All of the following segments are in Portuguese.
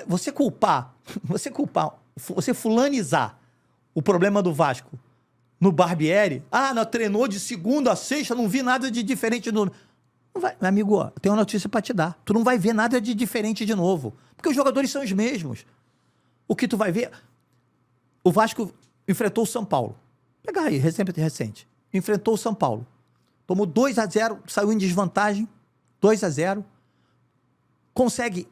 Você culpar, você fulanizar o problema do Vasco no Barbieri, não, treinou de segunda a sexta, não vi nada de diferente no... Não vai, meu amigo, eu tenho uma notícia pra te dar. Tu não vai ver nada de diferente de novo. Porque os jogadores são os mesmos. O que tu vai ver... O Vasco enfrentou o São Paulo. Pegar aí, recente. Enfrentou o São Paulo. Tomou 2-0, saiu em desvantagem. 2-0. Consegue...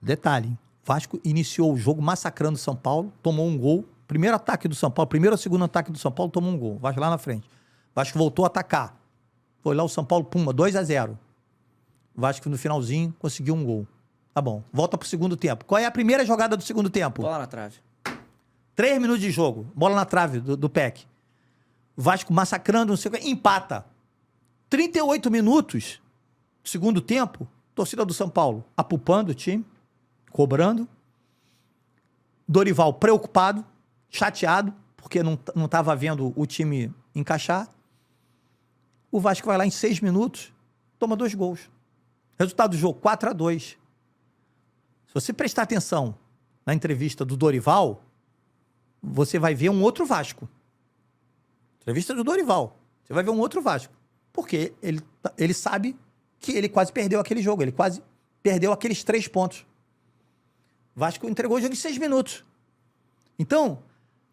Detalhe, hein? Vasco iniciou o jogo massacrando o São Paulo, tomou um gol. Primeiro ataque do São Paulo, primeiro ou segundo ataque do São Paulo, tomou um gol. Vasco lá na frente. Vasco voltou a atacar. Foi lá o São Paulo, puma, 2-0. Vasco no finalzinho conseguiu um gol. Tá bom, volta pro segundo tempo. Qual é a primeira jogada do segundo tempo? Bola na trave. 3 minutos de jogo, bola na trave do PEC. Vasco massacrando, não sei o que, empata. 38 minutos, segundo tempo, torcida do São Paulo apupando o time, cobrando. Dorival preocupado, chateado, porque não estava vendo o time encaixar. O Vasco vai lá em 6 minutos, toma 2 gols. Resultado do jogo, 4-2. Se você prestar atenção na entrevista do Dorival, você vai ver um outro Vasco. Entrevista do Dorival. Você vai ver um outro Vasco. Porque ele sabe que ele quase perdeu aquele jogo. Ele quase perdeu aqueles 3 pontos. O Vasco entregou o jogo em 6 minutos. Então,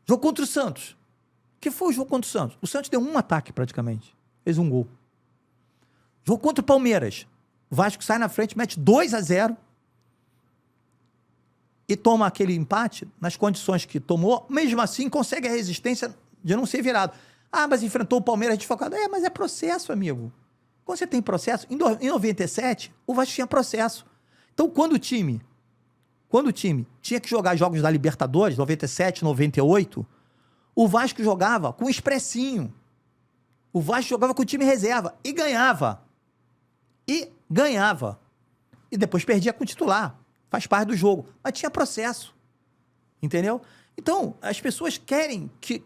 jogo contra o Santos. O que foi o jogo contra o Santos? O Santos deu um ataque praticamente. Fez um gol. Jogo contra o Palmeiras. O Vasco sai na frente, mete 2-0 e toma aquele empate nas condições que tomou. Mesmo assim, consegue a resistência de não ser virado. Mas enfrentou o Palmeiras desfocado. Mas é processo, amigo. Quando você tem processo... Em 97, o Vasco tinha processo. Então, quando o time tinha que jogar jogos da Libertadores, 97, 98, o Vasco jogava com expressinho. O Vasco jogava com o time reserva e ganhava. E depois perdia com o titular. Faz parte do jogo. Mas tinha processo. Entendeu? Então, as pessoas querem que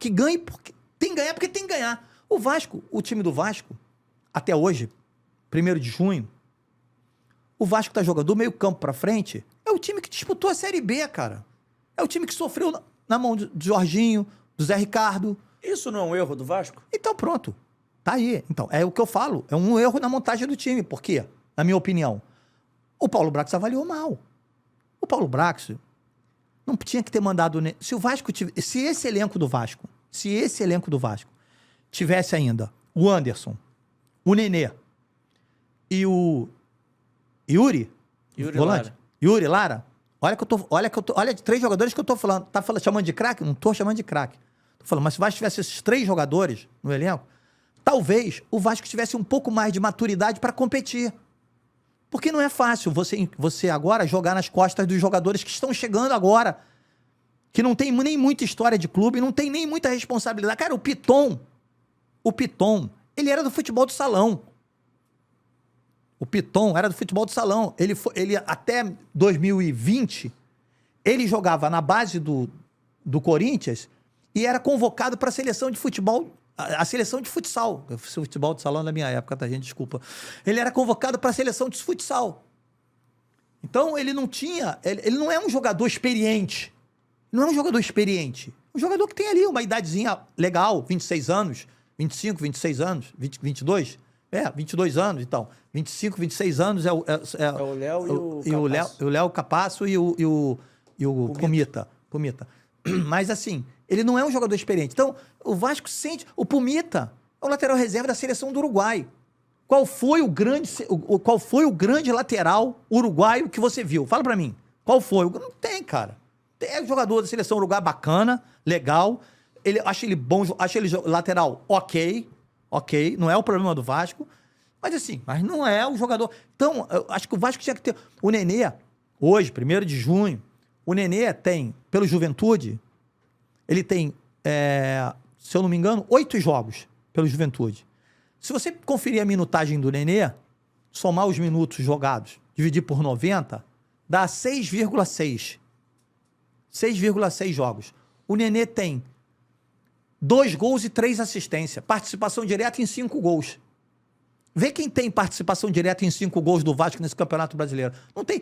ganhe porque tem que ganhar, porque tem que ganhar. O Vasco, o time do Vasco, até hoje, 1º de junho, o Vasco tá jogando do meio campo pra frente, é o time que disputou a Série B, cara. É o time que sofreu na mão do Jorginho, do Zé Ricardo. Isso não é um erro do Vasco? Então, pronto. Tá aí. Então, é o que eu falo. É um erro na montagem do time. Por quê? Na minha opinião. O Paulo Brax avaliou mal. O Paulo Brax não tinha que ter mandado... Se o Vasco tivesse... Se esse elenco do Vasco tivesse ainda o Anderson, o Nenê e o Yuri volante, Lara. Yuri Lara, olha de 3 jogadores que eu tô falando. Tá chamando de craque? Não tô chamando de craque. Tô falando, mas se o Vasco tivesse esses 3 jogadores no elenco, talvez o Vasco tivesse um pouco mais de maturidade para competir. Porque não é fácil você agora jogar nas costas dos jogadores que estão chegando agora, que não tem nem muita história de clube, não tem nem muita responsabilidade. Cara, o Piton, ele era do futebol do salão. O Piton era do futebol do salão. Ele até 2020, ele jogava na base do Corinthians e era convocado para a seleção de futebol, a seleção de futsal. Futebol de salão da minha época, tá, gente? Desculpa. Ele era convocado para a seleção de futsal. Então, ele não tinha... Ele não é um jogador experiente. Não é um jogador experiente. Um jogador que tem ali uma idadezinha legal, 26 anos, 25, 26 anos, 22... 22 anos, então. 25, 26 anos é o Léo e o Léo Capasso e o Pumita. Mas, assim, ele não é um jogador experiente. Então, o Vasco sente... O Pumita é o lateral reserva da seleção do Uruguai. Qual foi o grande lateral uruguaio que você viu? Fala pra mim. Qual foi? Não tem, cara. É um jogador da seleção uruguaia bacana, legal. Acho ele bom, acho ele lateral ok, não é o problema do Vasco, mas não é o jogador. Então, eu acho que o Vasco tinha que ter... O Nenê, hoje, 1º de junho, o Nenê tem, pelo Juventude, ele tem, se eu não me engano, 8 jogos pelo Juventude. Se você conferir a minutagem do Nenê, somar os minutos jogados, dividir por 90, dá 6,6. 6,6 jogos. O Nenê tem 2 gols e 3 assistências. Participação direta em 5 gols. Vê quem tem participação direta em 5 gols do Vasco nesse Campeonato Brasileiro. Não tem.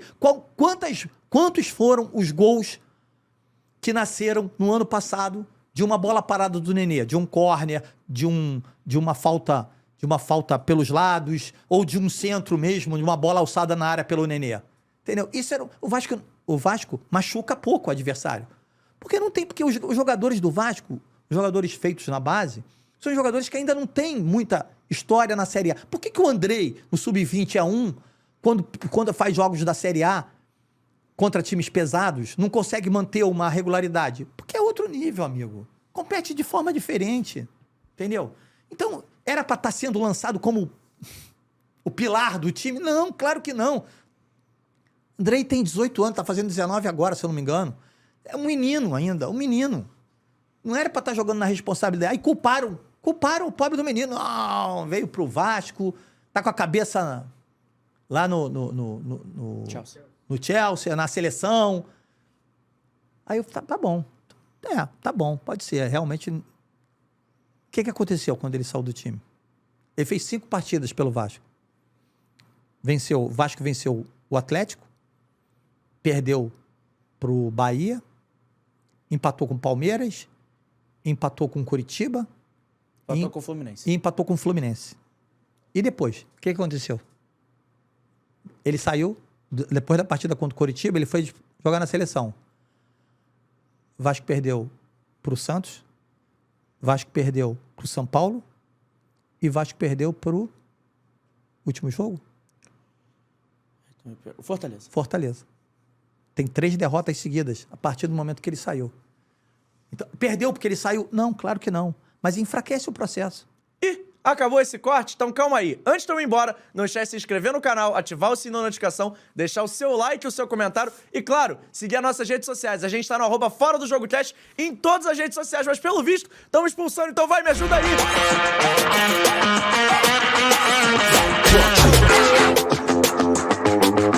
Quantos foram os gols que nasceram no ano passado de uma bola parada do Nenê, de um córner, de uma falta pelos lados, ou de um centro mesmo, de uma bola alçada na área pelo Nenê. Entendeu? Isso era o Vasco machuca pouco o adversário. Porque não tem, porque os jogadores do Vasco, os jogadores feitos na base, são jogadores que ainda não têm muita história na Série A. Por que o Andrei, no Sub-20 A1, quando faz jogos da Série A contra times pesados, não consegue manter uma regularidade? Porque é outro nível, amigo. Compete de forma diferente. Entendeu? Então, era para estar sendo lançado como o pilar do time? Não, claro que não. Andrei tem 18 anos, tá fazendo 19 agora, se eu não me engano. É um menino ainda, um menino. Não era para estar jogando na responsabilidade. Aí culparam o pobre do menino. Não, veio pro Vasco, tá com a cabeça lá no Chelsea, na seleção. Aí eu falei, tá bom. Tá bom, pode ser. Realmente, o que aconteceu quando ele saiu do time? Ele fez 5 partidas pelo Vasco. O Vasco venceu o Atlético, perdeu pro Bahia, empatou com o Palmeiras, empatou com o Curitiba, empatou com o Fluminense. E empatou com o Fluminense. E depois, o que aconteceu? Ele saiu, depois da partida contra o Curitiba, ele foi jogar na seleção. Vasco perdeu pro Santos, Vasco perdeu pro São Paulo e Vasco perdeu pro último jogo? Fortaleza. Tem 3 derrotas seguidas a partir do momento que ele saiu. Então, perdeu porque ele saiu? Não, claro que não. Mas enfraquece o processo. E acabou esse corte? Então calma aí. Antes de eu ir embora, não esquece de se inscrever no canal, ativar o sininho da notificação, deixar o seu like, o seu comentário e, claro, seguir as nossas redes sociais. A gente tá no @Fora do Jogo Cast em todas as redes sociais, mas pelo visto, estamos expulsando, então vai, me ajuda aí!